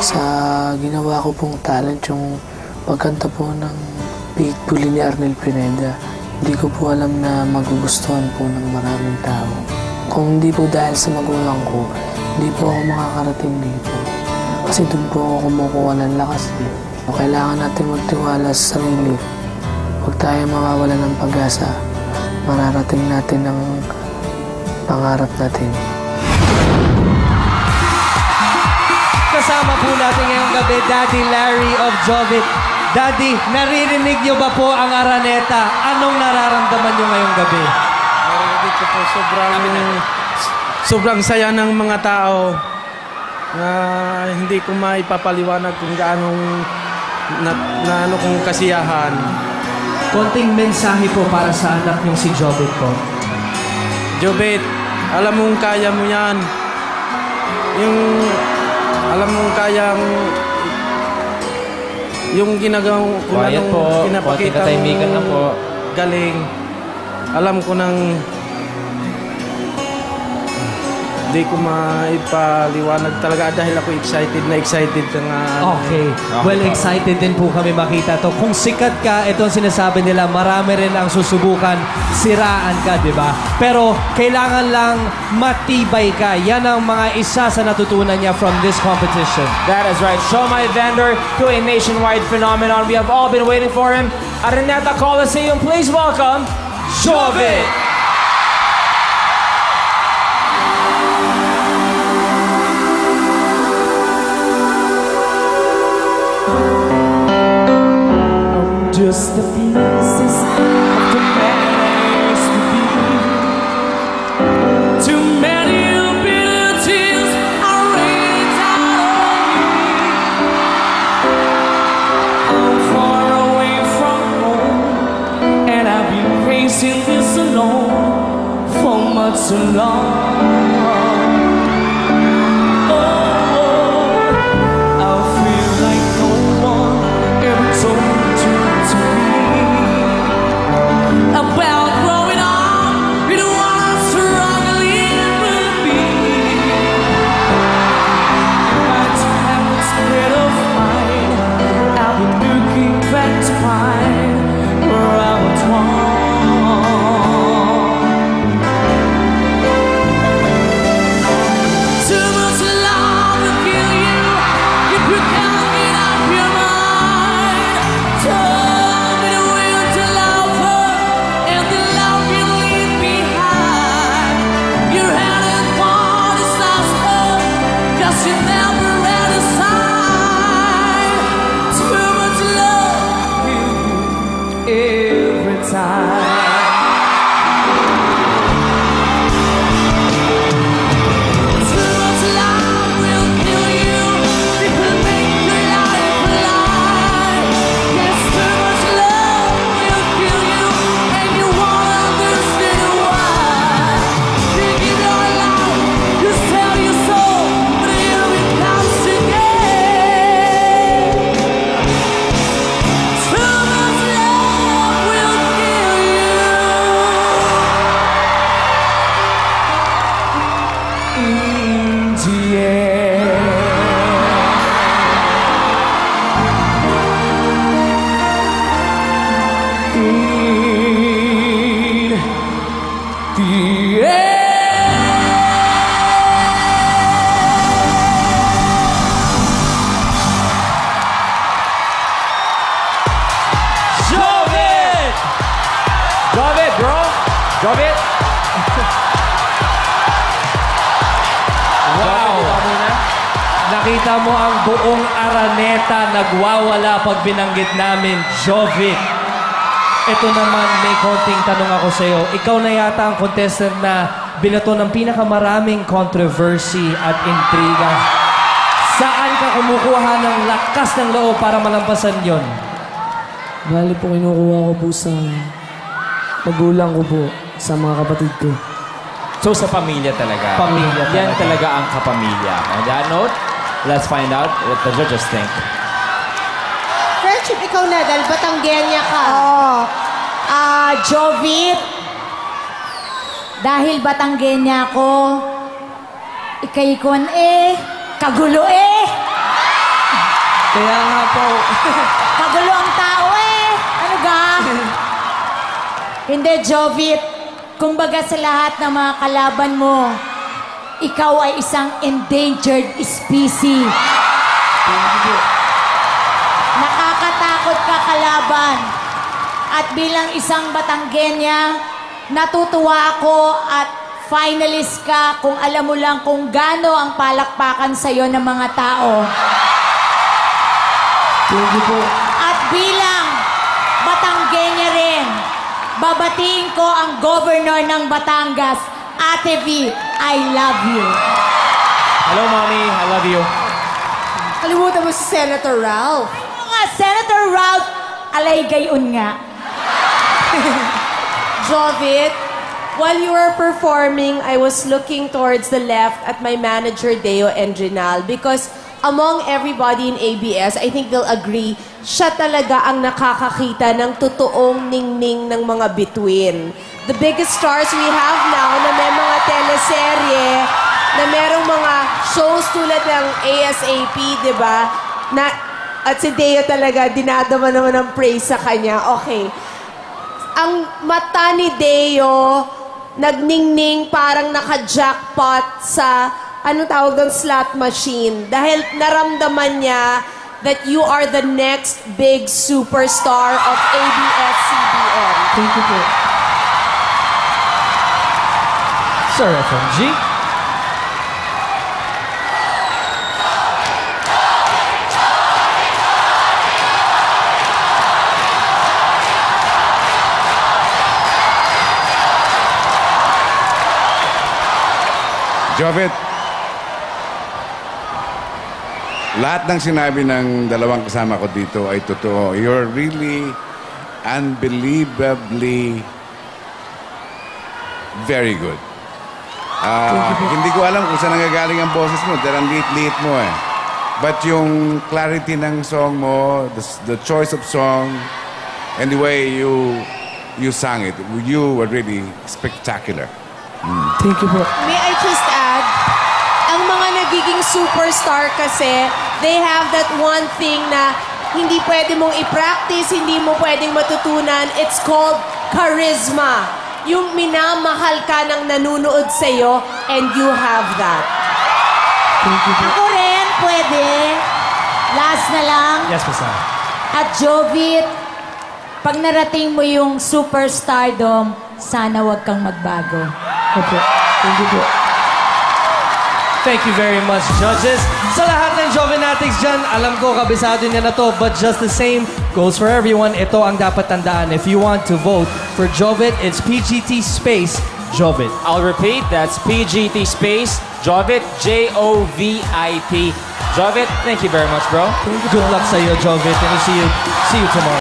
Sa ginawa ko pong talent, yung pagkanta po ng Big Bully ni Arnel Pineda, hindi ko po alam na magugustuhan po ng maraming tao. Kung hindi po dahil sa magulang ko, hindi po ako makakarating dito. Kasi doon po ako kumukuha ng lakas. Kailangan natin magtiwala sa sarili. Huwag tayo mawawala ng pag-asa. Mararating natin ang pangarap natin. Kasama po natin ngayong gabi, Daddy Larry of Jovit. Daddy, naririnig niyo ba po ang Araneta? Anong nararamdaman niyo ngayong gabi? Naririnig ko po sobrang saya ng mga tao na hindi ko maipapaliwanag kung gaano ano kong kasiyahan. Konting mensahe po para sa anak niyong si Jovit po. Jovit, alam mong kaya mo yan. Alam mong kayang yung ginagawa ko na nung pinapakita mo galing. Alam ko nang hindi ko maipaliwanag talaga dahil ako excited na nga. Okay. Well, excited din po kami makita to. Kung sikat ka, ito ang sinasabi nila, marami rin ang susubukan, siraan ka, di ba? Pero kailangan lang matibay ka. Yan ang mga isa sa natutunan niya from this competition. That is right. Shomai Vander to a nationwide phenomenon. We have all been waiting for him. Araneta Coliseum, please welcome Jovit! Just the pieces of the man I used to be. Too many bitter tears are raining down on me. I'm far away from home, and I've been facing this alone for much too long. Jovit! Wow! Nakita mo ang buong Araneta nagwawala pag binanggit namin, Jovit. Ito naman, may konting tanong ako sa iyo. Ikaw na yata ang contestant na binato ng pinakamaraming controversy at intriga. Saan ka kumukuha ng lakas ng loob para malampasan yon? Bali po, kinukuha ko po sa magulang ko po, sa mga kapatid ko. So sa pamilya talaga? Pamilya talaga. Yan talaga ang kapamilya. On that note, let's find out what the judges think. Friendship, ikaw na, dahil Batanggenya ka. Jovit, dahil Batanggenya ko, ikay kon kagulo Kaya nga po. Magulo ang tao eh. Ano ga? Hindi, Jovit. Kumbaga sa lahat ng mga kalaban mo, ikaw ay isang endangered species. Nakakatakot ka kalaban. At bilang isang Batanggenya, natutuwa ako at finalist ka kung alam mo lang kung gaano ang palakpakan sa'yo ng mga tao. Thank you po. At bilang Batanggenya rin, babatiin ko ang governor ng Batangas, Ate V, I love you. Hello, Mommy. I love you. Kalimutan mo si Senator Ralph. Nga, Senator Ralph, alay gayon nga. Jovit, while you were performing, I was looking towards the left at my manager, Deo Endrinal, because among everybody in ABS, I think they'll agree, siya talaga ang nakakakita ng totoong ningning ng mga bituin. The biggest stars we have now na may mga teleserye, na merong mga shows tulad ng ASAP, di ba? At si Deo talaga, dinadama naman ng praise sa kanya. Okay. Ang mata ni Deo, nagningning parang naka-jackpot sa, anong tawag doon, slot machine. Dahil naramdaman niya that you are the next big superstar of ABS-CBN. Thank you po. Sir FMG. Jovit, lahat ng sinabi ng dalawang kasama ko dito ay totoo. You're really unbelievably very good. Hindi ko alam kung saan nanggagaling ang boses mo dahil ang liit-liit mo eh. But yung clarity ng song mo, the choice of song, and the way you sang it, you were really spectacular. Thank you po. May I just add, ang mga nagiging superstar kasi, they have that one thing na hindi pwede mong i-practice, hindi mo pwedeng matutunan. It's called charisma. Yung minamahal ka ng nanunood sa'yo, and you have that. Thank you po. Ako rin, pwede. Last na lang. Yes, Masa. At Jovit, pag narating mo yung superstardom, sana wag kang magbago. Opo. Thank you po. Thank you very much, judges. Sa lahat ng Jovenatics dyan, alam ko kabisado niya na to, but just the same goes for everyone. Ito ang dapat tandaan. If you want to vote for Jovit, it's PGT space Jovit. I'll repeat, that's PGT space Jovit, Jovit. Jovit, thank you very much, bro. Good luck sa iyo, Jovit, and we'll see you tomorrow.